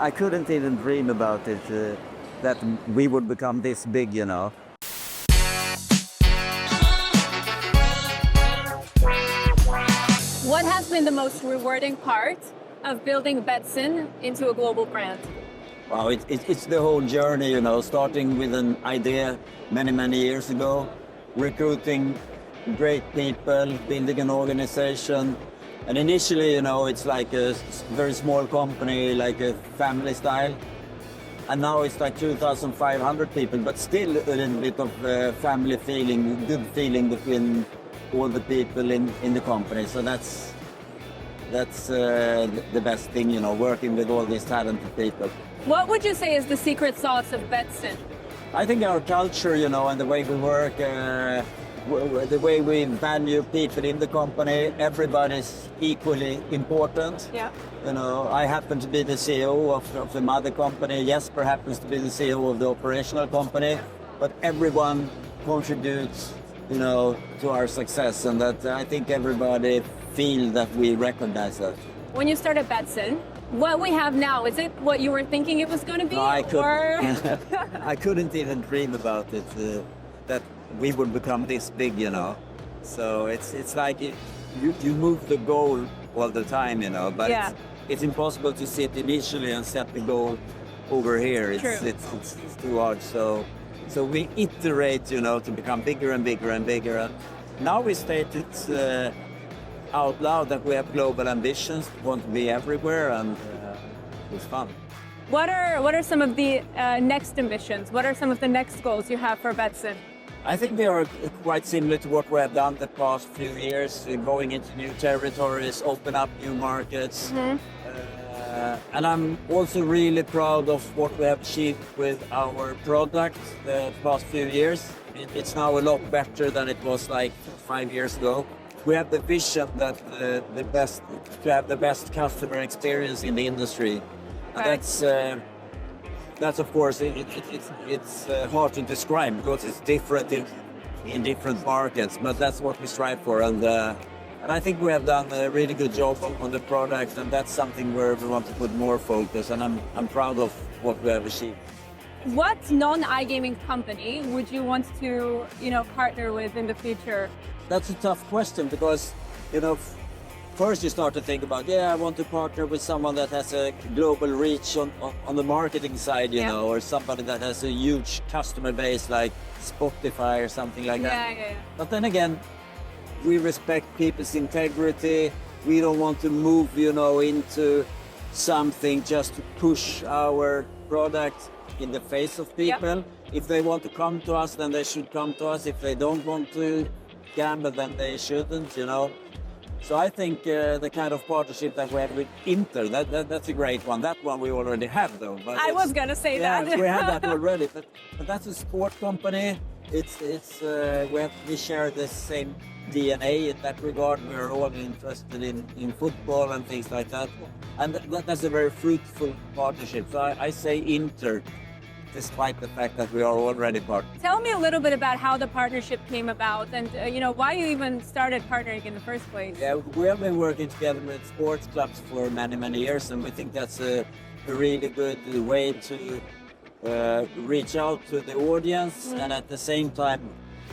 I couldn't even dream about it, that we would become this big, you know. What has been the most rewarding part of building Betsson into a global brand? Wow, it's the whole journey, you know, starting with an idea many years ago, recruiting great people, building an organization. And initially, you know, it's like a very small company, like a family style. And now it's like 2,500 people, but still a little bit of family feeling, good feeling between all the people in the company. So that's the best thing, you know, working with all these talented people. What would you say is the secret sauce of Betsson? I think our culture, you know, and the way we work, the way we value people in the company, everybody's equally important. Yeah. You know, I happen to be the CEO of the mother company. Jesper happens to be the CEO of the operational company, but everyone contributes, you know, to our success, and that I think everybody feel that we recognize that. When you started Betsson, what we have now, is it what you were thinking it was going to be? No, I couldn't. Or... I couldn't even dream about it, that we would become this big, you know. So it's like you move the goal all the time, you know, but yeah. it's impossible to sit initially and set the goal over here. It's too hard. So we iterate, you know, to become bigger and bigger and bigger. And now we state it out loud that we have global ambitions, want to be everywhere, and it's fun. What are some of the next ambitions? What are some of the next goals you have for Betsson? I think they are quite similar to what we have done the past few years, going into new territories, open up new markets. Mm-hmm. And I'm also really proud of what we have achieved with our product the past few years. It's now a lot better than it was like 5 years ago. We have the vision that to have the best customer experience in the industry. Right. And that's of course it's hard to describe because it's different in different markets, but that's what we strive for, and I think we have done a really good job on the product, and that's something where we want to put more focus, and I'm proud of what we have achieved. What non-iGaming company would you want to, you know, partner with in the future? That's a tough question because, you know, first you start to think about, I want to partner with someone that has a global reach on the marketing side, you know, or somebody that has a huge customer base like Spotify or something like that. Yeah. But then again, we respect people's integrity. We don't want to move, you know, into something just to push our product in the face of people. Yep. If they want to come to us, then they should come to us. If they don't want to gamble, then they shouldn't, you know. So I think the kind of partnership that we have with Inter, that's a great one. That one we already have, though. But I was going to say that. We have that already. But that's a sport company. We share the same DNA in that regard. We're all interested in football and things like that. And that's a very fruitful partnership. So I say Inter, despite the fact that we are already partners. Tell me a little bit about how the partnership came about and, you know, why you even started partnering in the first place. Yeah, we have been working together with sports clubs for many years, and we think that's a really good way to reach out to the audience and at the same time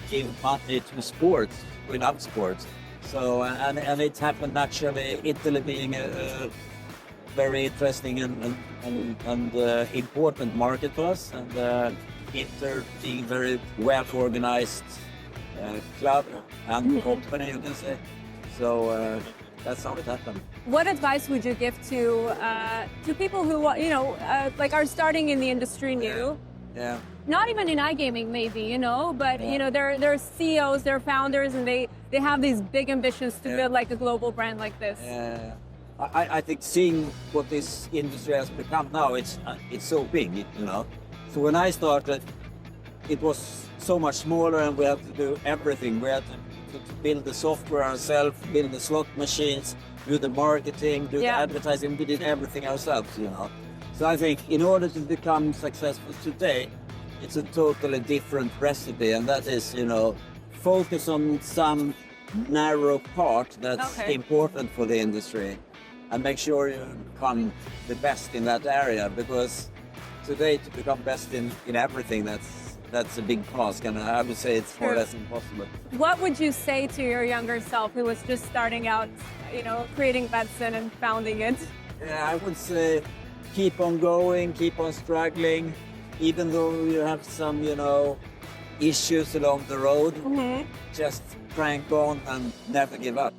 give money to sports. We love sports. So, and it happened naturally, Italy being a very interesting and important market for us, and Inter being very well organized club and company, you can say. So that's how it happened. What advice would you give to people who, you know, like are starting in the industry new? Yeah. Not even in iGaming, maybe, you know, but you know, they're CEOs, they're founders, and they have these big ambitions to build like a global brand like this. Yeah. I think seeing what this industry has become now, it's so big, you know. So when I started, it was so much smaller, and we had to do everything. We had to build the software ourselves, build the slot machines, do the marketing, do the advertising. We did everything ourselves, you know. So I think in order to become successful today, it's a totally different recipe, and that is, you know, focus on some narrow part that's important for the industry. and make sure you become the best in that area, because today to become best in everything, that's a big task, and I would say it's more or less impossible. What would you say to your younger self who was just starting out, creating Betsson and founding it? Yeah, I would say keep on going, keep on struggling, even though you have some, issues along the road. Just crank on and never give up.